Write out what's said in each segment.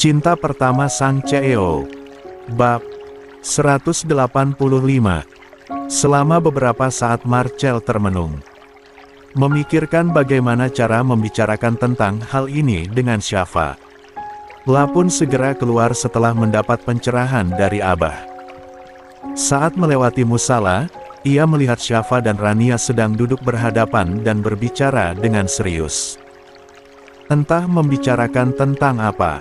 Cinta Pertama Sang CEO. Bab 185. Selama beberapa saat Marcel termenung, memikirkan bagaimana cara membicarakan tentang hal ini dengan Syafa. La pun segera keluar setelah mendapat pencerahan dari Abah. Saat melewati musala, ia melihat Syafa dan Rania sedang duduk berhadapan dan berbicara dengan serius. Entah membicarakan tentang apa.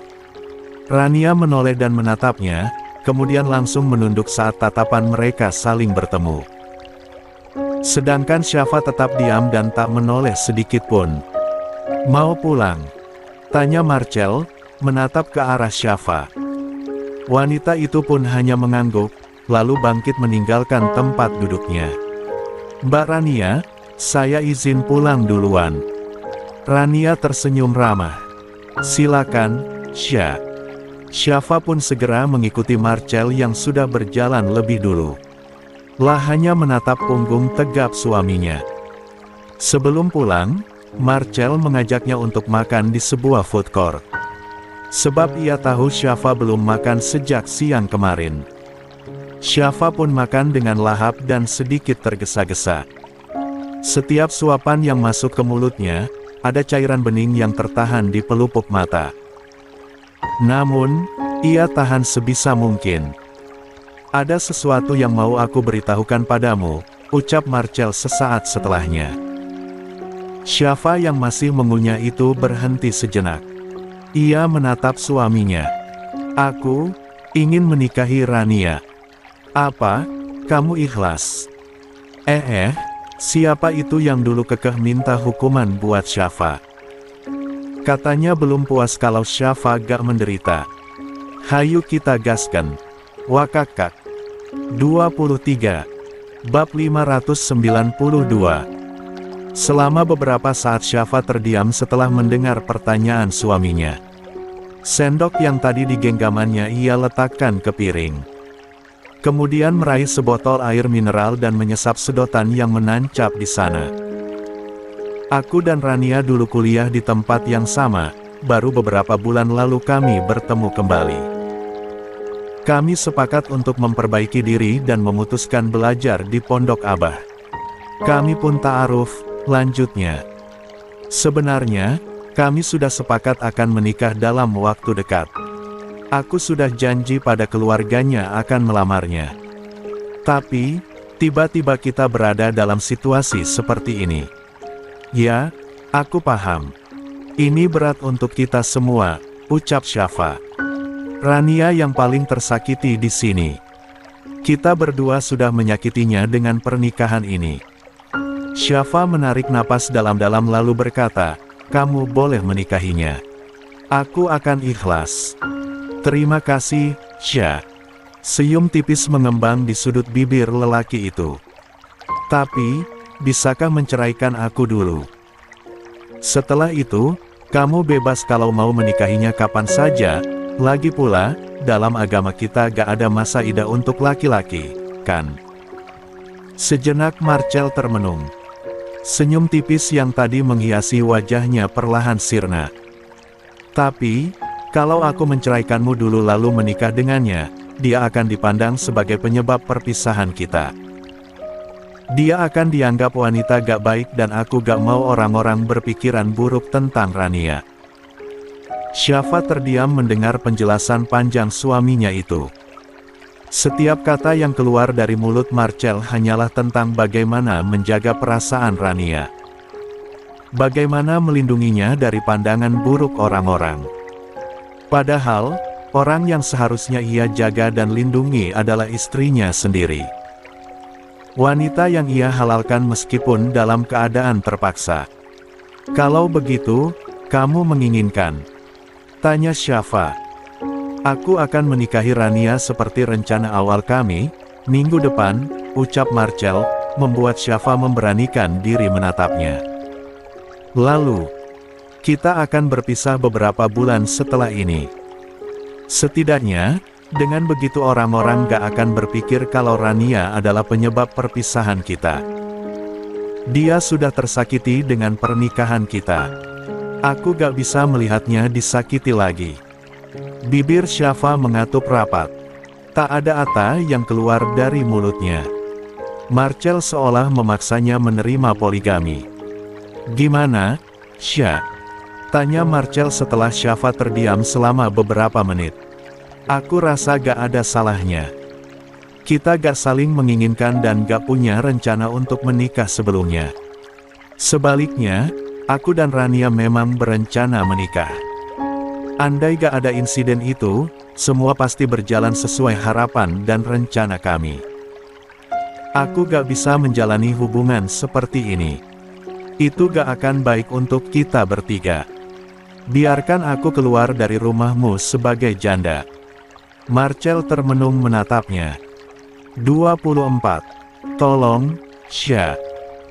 Rania menoleh dan menatapnya, kemudian langsung menunduk saat tatapan mereka saling bertemu. Sedangkan Syafa tetap diam dan tak menoleh sedikit pun. "Mau pulang?" tanya Marcel, menatap ke arah Syafa. Wanita itu pun hanya mengangguk, lalu bangkit meninggalkan tempat duduknya. "Mbak Rania, saya izin pulang duluan." Rania tersenyum ramah. "Silakan, Sya." Syafa pun segera mengikuti Marcel yang sudah berjalan lebih dulu. La hanya menatap punggung tegap suaminya. Sebelum pulang, Marcel mengajaknya untuk makan di sebuah food court. Sebab ia tahu Syafa belum makan sejak siang kemarin. Syafa pun makan dengan lahap dan sedikit tergesa-gesa. Setiap suapan yang masuk ke mulutnya, ada cairan bening yang tertahan di pelupuk mata. Namun, ia tahan sebisa mungkin. "Ada sesuatu yang mau aku beritahukan padamu," ucap Marcel sesaat setelahnya. Syafa yang masih mengunyah itu berhenti sejenak. Ia menatap suaminya. "Aku ingin menikahi Rania." "Apa? Kamu ikhlas?" Siapa itu yang dulu kekeh minta hukuman buat Syafa? Katanya belum puas kalau Syafa gak menderita. Hayu kita gaskan. Wakakak 23. Bab 592. Selama beberapa saat Syafa terdiam setelah mendengar pertanyaan suaminya. Sendok yang tadi di genggamannya ia letakkan ke piring. Kemudian meraih sebotol air mineral dan menyesap sedotan yang menancap di sana. "Aku dan Rania dulu kuliah di tempat yang sama, baru beberapa bulan lalu kami bertemu kembali. Kami sepakat untuk memperbaiki diri dan memutuskan belajar di pondok Abah. Kami pun ta'aruf," lanjutnya. "Sebenarnya, kami sudah sepakat akan menikah dalam waktu dekat. Aku sudah janji pada keluarganya akan melamarnya. Tapi, tiba-tiba kita berada dalam situasi seperti ini." "Ya, aku paham. Ini berat untuk kita semua," ucap Syafa. "Rania yang paling tersakiti di sini. Kita berdua sudah menyakitinya dengan pernikahan ini." Syafa menarik napas dalam-dalam lalu berkata, "Kamu boleh menikahinya. Aku akan ikhlas." "Terima kasih, Sya." Senyum tipis mengembang di sudut bibir lelaki itu. "Tapi, bisakah menceraikan aku dulu? Setelah itu, kamu bebas kalau mau menikahinya kapan saja. Lagi pula, dalam agama kita gak ada masa idah untuk laki-laki, kan?" Sejenak Marcel termenung. Senyum tipis yang tadi menghiasi wajahnya perlahan sirna. "Tapi, kalau aku menceraikanmu dulu lalu menikah dengannya, dia akan dipandang sebagai penyebab perpisahan kita. Dia akan dianggap wanita gak baik dan aku gak mau orang-orang berpikiran buruk tentang Rania." Syafa terdiam mendengar penjelasan panjang suaminya itu. Setiap kata yang keluar dari mulut Marcel hanyalah tentang bagaimana menjaga perasaan Rania. Bagaimana melindunginya dari pandangan buruk orang-orang. Padahal, orang yang seharusnya ia jaga dan lindungi adalah istrinya sendiri. Wanita yang ia halalkan meskipun dalam keadaan terpaksa. "Kalau begitu, kamu menginginkan?" tanya Syafa. "Aku akan menikahi Rania seperti rencana awal kami, minggu depan," ucap Marcel, membuat Syafa memberanikan diri menatapnya. "Lalu, kita akan berpisah beberapa bulan setelah ini. Setidaknya, dengan begitu orang-orang gak akan berpikir kalau Rania adalah penyebab perpisahan kita. Dia sudah tersakiti dengan pernikahan kita. Aku gak bisa melihatnya disakiti lagi. Bibir Syafa mengatup rapat. Tak ada kata yang keluar dari mulutnya. Marcel seolah memaksanya menerima poligami. "Gimana, Sya?" tanya Marcel setelah Syafa terdiam selama beberapa menit. "Aku rasa gak ada salahnya. Kita gak saling menginginkan dan gak punya rencana untuk menikah sebelumnya. Sebaliknya, aku dan Rania memang berencana menikah. Andai gak ada insiden itu, semua pasti berjalan sesuai harapan dan rencana kami. Aku gak bisa menjalani hubungan seperti ini. Itu gak akan baik untuk kita bertiga. Biarkan aku keluar dari rumahmu sebagai janda." Marcel termenung menatapnya. 24. "Tolong, Sya.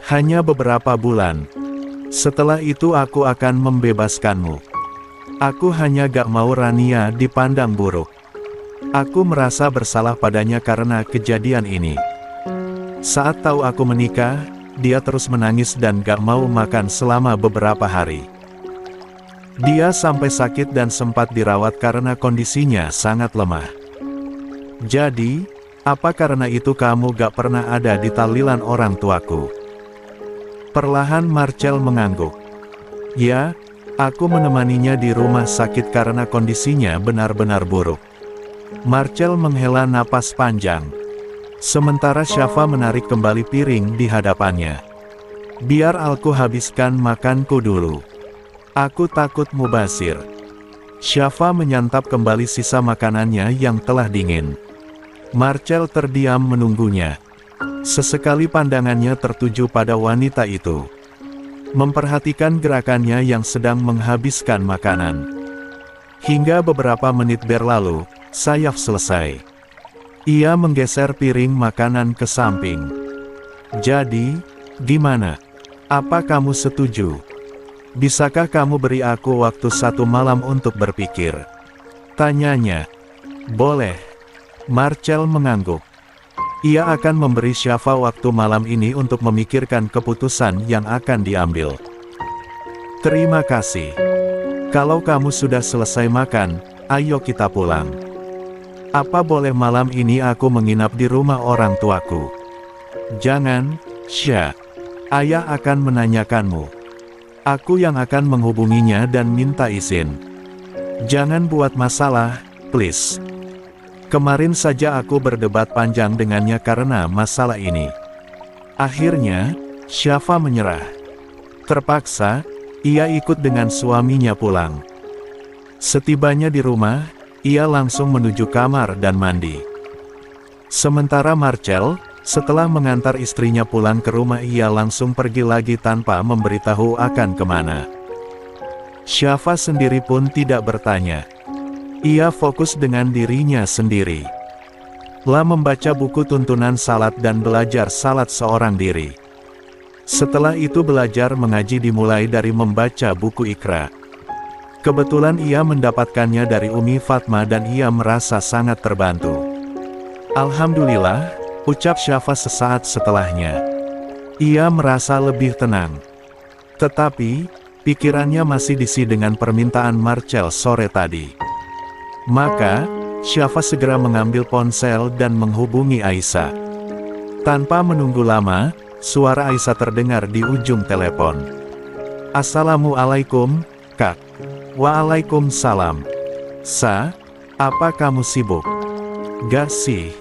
Hanya beberapa bulan. Setelah itu aku akan membebaskanmu. Aku hanya gak mau Rania dipandang buruk. Aku merasa bersalah padanya karena kejadian ini. Saat tahu aku menikah, dia terus menangis dan gak mau makan selama beberapa hari. Dia sampai sakit dan sempat dirawat karena kondisinya sangat lemah. Jadi, apa karena itu kamu gak pernah ada di tahlilan orang tuaku?" Perlahan Marcel mengangguk. "Ya, aku menemaninya di rumah sakit karena kondisinya benar-benar buruk." Marcel menghela napas panjang. Sementara Syafa menarik kembali piring di hadapannya. "Biar aku habiskan makanku dulu. Aku takut mubazir." Syafa menyantap kembali sisa makanannya yang telah dingin. Marcel terdiam menunggunya. Sesekali pandangannya tertuju pada wanita itu. Memperhatikan gerakannya yang sedang menghabiskan makanan. Hingga beberapa menit berlalu, Sayaf selesai. Ia menggeser piring makanan ke samping. "Jadi, gimana? Apa kamu setuju? Bisakah kamu beri aku waktu 1 malam untuk berpikir?" tanyanya. "Boleh." Marcel mengangguk. Ia akan memberi Syafa waktu malam ini untuk memikirkan keputusan yang akan diambil. "Terima kasih. Kalau kamu sudah selesai makan, ayo kita pulang. Apa boleh malam ini aku menginap di rumah orang tuaku?" "Jangan, Sya. Ayah akan menanyakanmu. Aku yang akan menghubunginya dan minta izin. Jangan buat masalah, please. Kemarin saja aku berdebat panjang dengannya karena masalah ini." Akhirnya, Syafa menyerah. Terpaksa, ia ikut dengan suaminya pulang. Setibanya di rumah, ia langsung menuju kamar dan mandi. Sementara Marcel, setelah mengantar istrinya pulang ke rumah, ia langsung pergi lagi tanpa memberitahu akan kemana. Syafa sendiri pun tidak bertanya. Ia fokus dengan dirinya sendiri. Lah membaca buku tuntunan salat dan belajar salat seorang diri. Setelah itu belajar mengaji dimulai dari membaca buku Iqra. Kebetulan ia mendapatkannya dari Umi Fatma dan ia merasa sangat terbantu. "Alhamdulillah," ucap Syafa sesaat setelahnya. Ia merasa lebih tenang. Tetapi, pikirannya masih diisi dengan permintaan Marcel sore tadi. Maka, Syafa segera mengambil ponsel dan menghubungi Aisyah. Tanpa menunggu lama, suara Aisyah terdengar di ujung telepon. "Assalamualaikum, Kak." "Waalaikumsalam. Sa, apa kamu sibuk?" "Gak sih.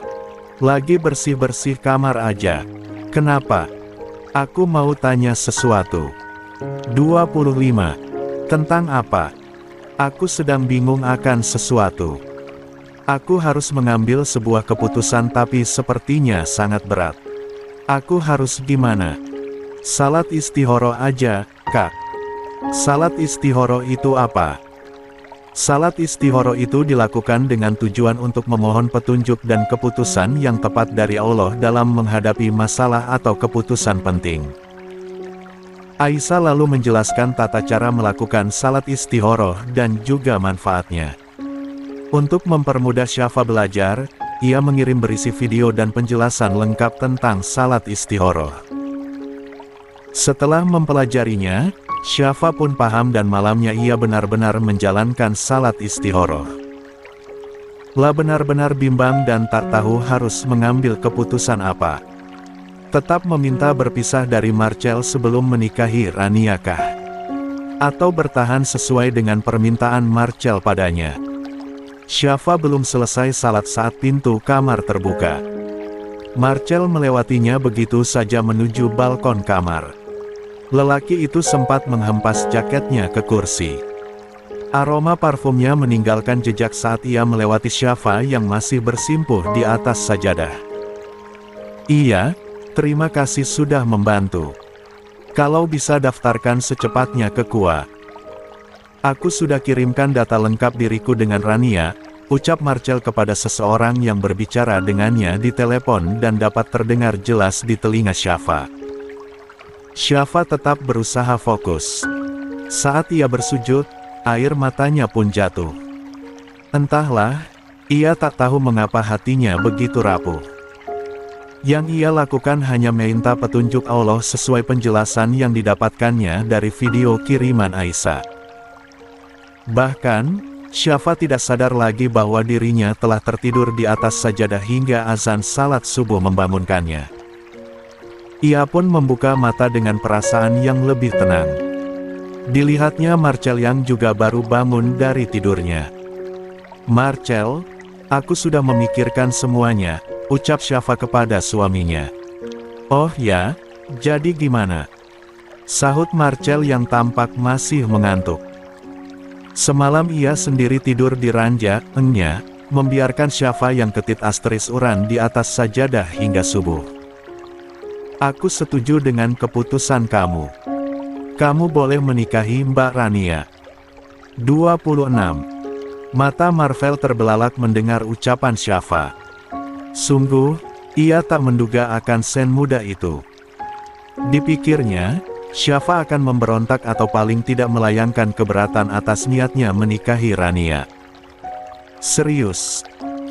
Lagi bersih-bersih kamar aja." "Kenapa?" "Aku mau tanya sesuatu." 25. "Tentang apa?" "Aku sedang bingung akan sesuatu. Aku harus mengambil sebuah keputusan tapi sepertinya sangat berat. Aku harus gimana?" "Salat istihoro aja, Kak." "Salat istihoro itu apa?" "Salat istihoro itu dilakukan dengan tujuan untuk memohon petunjuk dan keputusan yang tepat dari Allah dalam menghadapi masalah atau keputusan penting." Aisyah lalu menjelaskan tata cara melakukan salat istihoroh dan juga manfaatnya. Untuk mempermudah Syafa belajar, ia mengirim berisi video dan penjelasan lengkap tentang salat istihoroh. Setelah mempelajarinya, Syafa pun paham dan malamnya ia benar-benar menjalankan salat istihoroh. La benar-benar bimbang dan tak tahu harus mengambil keputusan apa. Tetap meminta berpisah dari Marcel sebelum menikahi Rania kah? Atau bertahan sesuai dengan permintaan Marcel padanya? Syafa belum selesai salat saat pintu kamar terbuka. Marcel melewatinya begitu saja menuju balkon kamar. Lelaki itu sempat menghempas jaketnya ke kursi. Aroma parfumnya meninggalkan jejak saat ia melewati Syafa yang masih bersimpuh di atas sajadah. Iya, terima kasih sudah membantu. Kalau bisa daftarkan secepatnya ke KUA. Aku sudah kirimkan data lengkap diriku dengan Rania, ucap Marcel kepada seseorang yang berbicara dengannya di telepon dan dapat terdengar jelas di telinga Syafa. Syafa tetap berusaha fokus. Saat ia bersujud, air matanya pun jatuh. Entahlah, ia tak tahu mengapa hatinya begitu rapuh. Yang ia lakukan hanya minta petunjuk Allah sesuai penjelasan yang didapatkannya dari video kiriman Aisyah. Bahkan, Syafa tidak sadar lagi bahwa dirinya telah tertidur di atas sajadah hingga azan salat subuh membangunkannya. Ia pun membuka mata dengan perasaan yang lebih tenang. Dilihatnya Marcel yang juga baru bangun dari tidurnya. "Marcel, aku sudah memikirkan semuanya," ucap Syafa kepada suaminya. "Oh ya, jadi gimana?" sahut Marcel yang tampak masih mengantuk. Semalam ia sendiri tidur di ranjangnya, membiarkan Syafa yang ketit asteris uran di atas sajadah hingga subuh. "Aku setuju dengan keputusan kamu. Kamu boleh menikahi Mbak Rania." 26. Mata Marvel terbelalak mendengar ucapan Syafa. Sungguh, ia tak menduga akan semudah itu. Dipikirnya, Syafa akan memberontak atau paling tidak melayangkan keberatan atas niatnya menikahi Rania. "Serius?"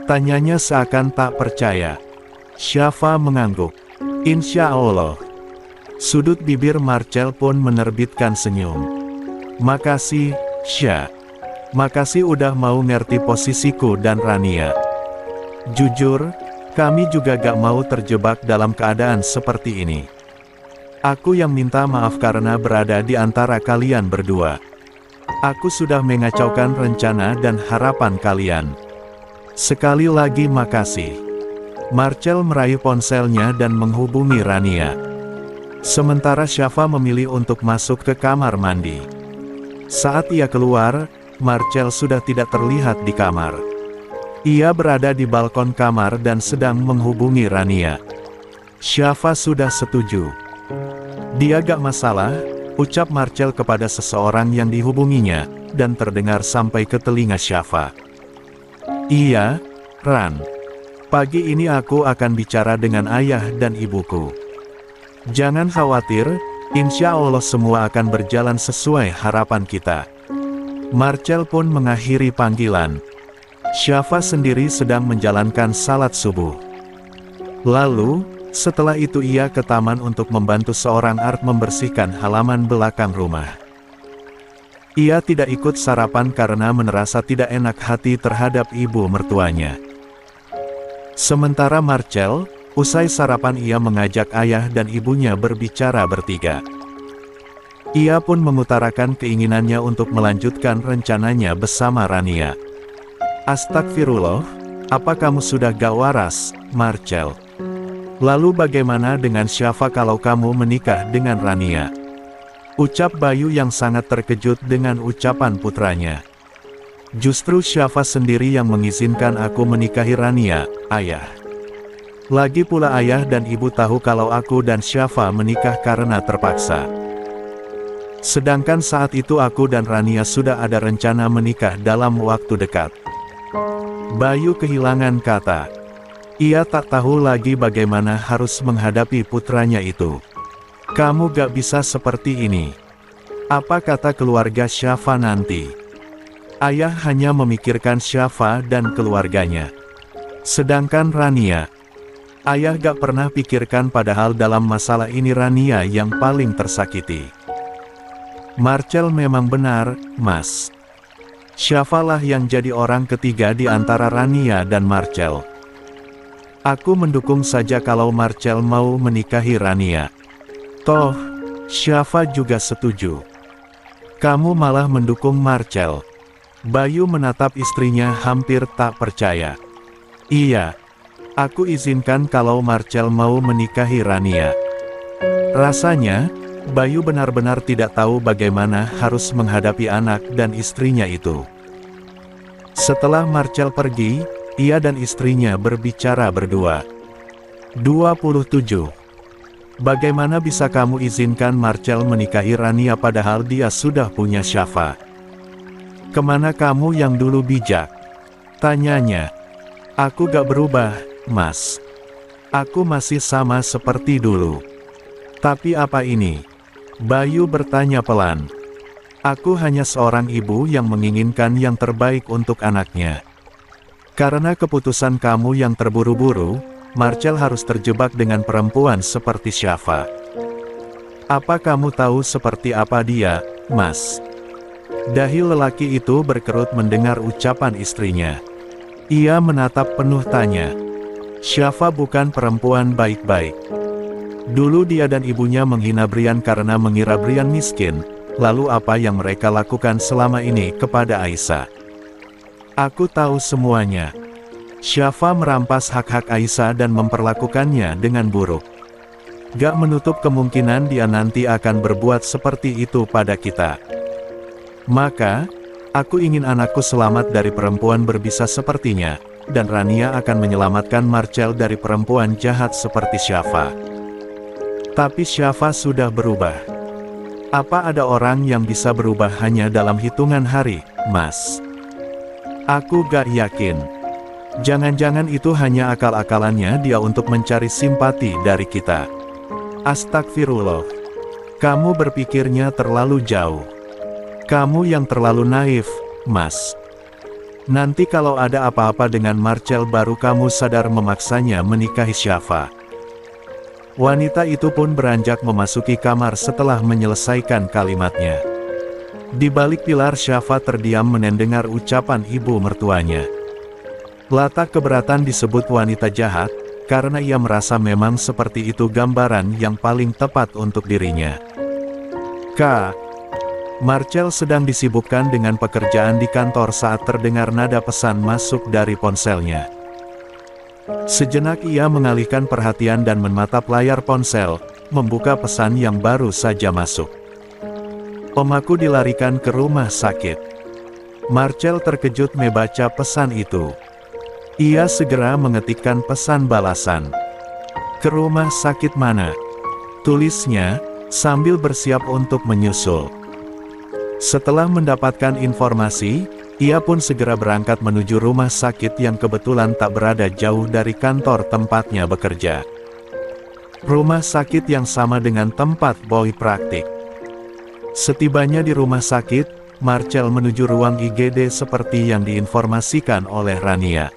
tanyanya seakan tak percaya. Syafa mengangguk. "Insya Allah." Sudut bibir Marcel pun menerbitkan senyum. "Makasih, Syah. Makasih udah mau ngerti posisiku dan Rania. Jujur, kami juga gak mau terjebak dalam keadaan seperti ini. Aku yang minta maaf karena berada di antara kalian berdua. Aku sudah mengacaukan rencana dan harapan kalian. Sekali lagi makasih." Marcel meraih ponselnya dan menghubungi Rania. Sementara Syafa memilih untuk masuk ke kamar mandi. Saat ia keluar, Marcel sudah tidak terlihat di kamar. Ia berada di balkon kamar dan sedang menghubungi Rania. Syafa sudah setuju. "Dia gak masalah," ucap Marcel kepada seseorang yang dihubunginya, dan terdengar sampai ke telinga Syafa. "Iya, Ran. Pagi ini aku akan bicara dengan ayah dan ibuku. Jangan khawatir, insya Allah semua akan berjalan sesuai harapan kita." Marcel pun mengakhiri panggilan. Syafa sendiri sedang menjalankan salat subuh. Lalu, setelah itu ia ke taman untuk membantu seorang art membersihkan halaman belakang rumah. Ia tidak ikut sarapan karena merasa tidak enak hati terhadap ibu mertuanya. Sementara Marcel, usai sarapan ia mengajak ayah dan ibunya berbicara bertiga. Ia pun mengutarakan keinginannya untuk melanjutkan rencananya bersama Rania. "Astagfirullah, apa kamu sudah gak waras, Marcel? Lalu bagaimana dengan Syafa kalau kamu menikah dengan Rania?" ucap Bayu yang sangat terkejut dengan ucapan putranya. "Justru Syafa sendiri yang mengizinkan aku menikahi Rania, ayah. Lagi pula ayah dan ibu tahu kalau aku dan Syafa menikah karena terpaksa. Sedangkan saat itu aku dan Rania sudah ada rencana menikah dalam waktu dekat." Bayu kehilangan kata. Ia tak tahu lagi bagaimana harus menghadapi putranya itu. "Kamu gak bisa seperti ini. Apa kata keluarga Syafa nanti?" Ayah hanya memikirkan Syafa dan keluarganya. Sedangkan Rania, ayah gak pernah pikirkan padahal dalam masalah ini Rania yang paling tersakiti. "Marcel memang benar, Mas. Syafa lah yang jadi orang ketiga di antara Rania dan Marcel. Aku mendukung saja kalau Marcel mau menikahi Rania. Toh, Syafa juga setuju. Kamu malah mendukung Marcel. Bayu menatap istrinya hampir tak percaya. Iya, aku izinkan kalau Marcel mau menikahi Rania. Rasanya, Bayu benar-benar tidak tahu bagaimana harus menghadapi anak dan istrinya itu. Setelah Marcel pergi, ia dan istrinya berbicara berdua. 27. Bagaimana bisa kamu izinkan Marcel menikahi Rania padahal dia sudah punya Syafa? Kemana kamu yang dulu bijak? Tanyanya. Aku gak berubah, Mas. Aku masih sama seperti dulu. Tapi apa ini? Bayu bertanya pelan. Aku hanya seorang ibu yang menginginkan yang terbaik untuk anaknya. Karena keputusan kamu yang terburu-buru, Marcel harus terjebak dengan perempuan seperti Syafa. Apa kamu tahu seperti apa dia, Mas? Dahi lelaki itu berkerut mendengar ucapan istrinya. Ia menatap penuh tanya. Syafa bukan perempuan baik-baik. Dulu dia dan ibunya menghina Brian karena mengira Brian miskin, lalu apa yang mereka lakukan selama ini kepada Aisyah? Aku tahu semuanya. Syafa merampas hak-hak Aisyah dan memperlakukannya dengan buruk. Gak menutup kemungkinan dia nanti akan berbuat seperti itu pada kita. Maka, aku ingin anakku selamat dari perempuan berbisa sepertinya, dan Rania akan menyelamatkan Marcel dari perempuan jahat seperti Syafa. Tapi Syafa sudah berubah. Apa ada orang yang bisa berubah hanya dalam hitungan hari, Mas? Aku gak yakin. Jangan-jangan itu hanya akal-akalannya dia untuk mencari simpati dari kita. Astagfirullah. Kamu berpikirnya terlalu jauh. Kamu yang terlalu naif, Mas. Nanti kalau ada apa-apa dengan Marcel baru kamu sadar memaksanya menikahi Syafa. Wanita itu pun beranjak memasuki kamar setelah menyelesaikan kalimatnya. Di balik pilar Syafa terdiam mendengar ucapan ibu mertuanya. Letak keberatan disebut wanita jahat, karena ia merasa memang seperti itu gambaran yang paling tepat untuk dirinya. Kak, Marcel sedang disibukkan dengan pekerjaan di kantor saat terdengar nada pesan masuk dari ponselnya. Sejenak ia mengalihkan perhatian dan menatap layar ponsel, membuka pesan yang baru saja masuk. Omaku dilarikan ke rumah sakit. Marcel terkejut membaca pesan itu. Ia segera mengetikkan pesan balasan. Ke rumah sakit mana? Tulisnya, sambil bersiap untuk menyusul. Setelah mendapatkan informasi, ia pun segera berangkat menuju rumah sakit yang kebetulan tak berada jauh dari kantor tempatnya bekerja. Rumah sakit yang sama dengan tempat Boy praktik. Setibanya di rumah sakit, Marcel menuju ruang IGD seperti yang diinformasikan oleh Rania.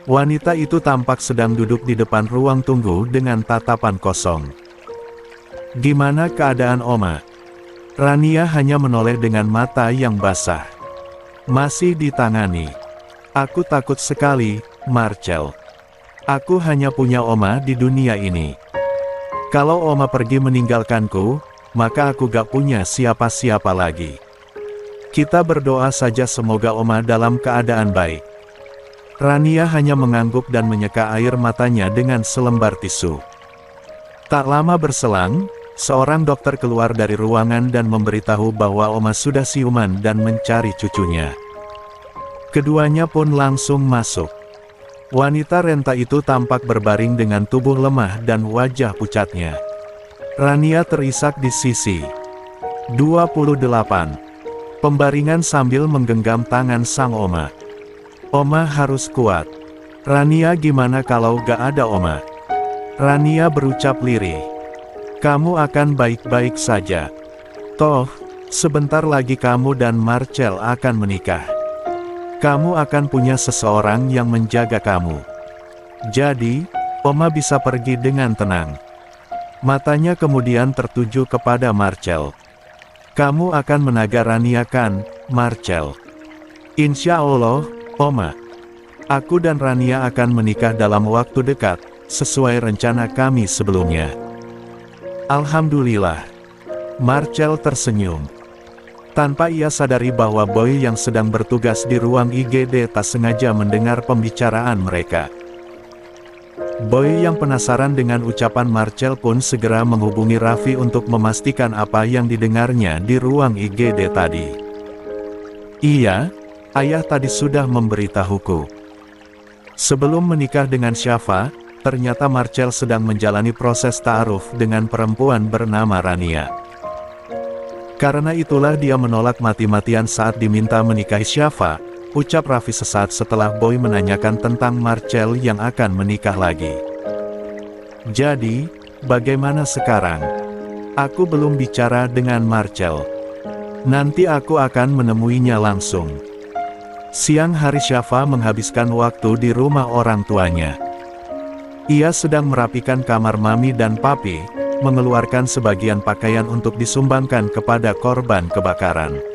Wanita itu tampak sedang duduk di depan ruang tunggu dengan tatapan kosong. Gimana keadaan Oma? Rania hanya menoleh dengan mata yang basah. Masih ditangani. Aku takut sekali, Marcel. Aku hanya punya Oma di dunia ini. Kalau Oma pergi meninggalkanku, maka aku gak punya siapa-siapa lagi. Kita berdoa saja semoga Oma dalam keadaan baik. Rania hanya mengangguk dan menyeka air matanya dengan selembar tisu. Tak lama berselang, seorang dokter keluar dari ruangan dan memberitahu bahwa Oma sudah siuman dan mencari cucunya. Keduanya pun langsung masuk. Wanita renta itu tampak berbaring dengan tubuh lemah dan wajah pucatnya. Rania terisak di sisi. 28. Pembaringan sambil menggenggam tangan sang Oma. Oma harus kuat. Rania gimana kalau gak ada Oma? Rania berucap lirih. Kamu akan baik-baik saja. Toh, sebentar lagi kamu dan Marcel akan menikah. Kamu akan punya seseorang yang menjaga kamu. Jadi, Oma bisa pergi dengan tenang. Matanya kemudian tertuju kepada Marcel. Kamu akan menaga Rania kan, Marcel? Insya Allah, Oma. Aku dan Rania akan menikah dalam waktu dekat, sesuai rencana kami sebelumnya. Alhamdulillah. Marcel tersenyum. Tanpa ia sadari bahwa Boy yang sedang bertugas di ruang IGD tak sengaja mendengar pembicaraan mereka. Boy yang penasaran dengan ucapan Marcel pun segera menghubungi Raffi untuk memastikan apa yang didengarnya di ruang IGD tadi. Iya, ayah tadi sudah memberitahuku. Sebelum menikah dengan Syafa, ternyata Marcel sedang menjalani proses ta'aruf dengan perempuan bernama Rania. Karena itulah dia menolak mati-matian saat diminta menikahi Syafa, ucap Raffi sesaat setelah Boy menanyakan tentang Marcel yang akan menikah lagi. Jadi, bagaimana sekarang? Aku belum bicara dengan Marcel. Nanti aku akan menemuinya langsung. Siang hari Syafa menghabiskan waktu di rumah orang tuanya. Ia sedang merapikan kamar mami dan papi, mengeluarkan sebagian pakaian untuk disumbangkan kepada korban kebakaran.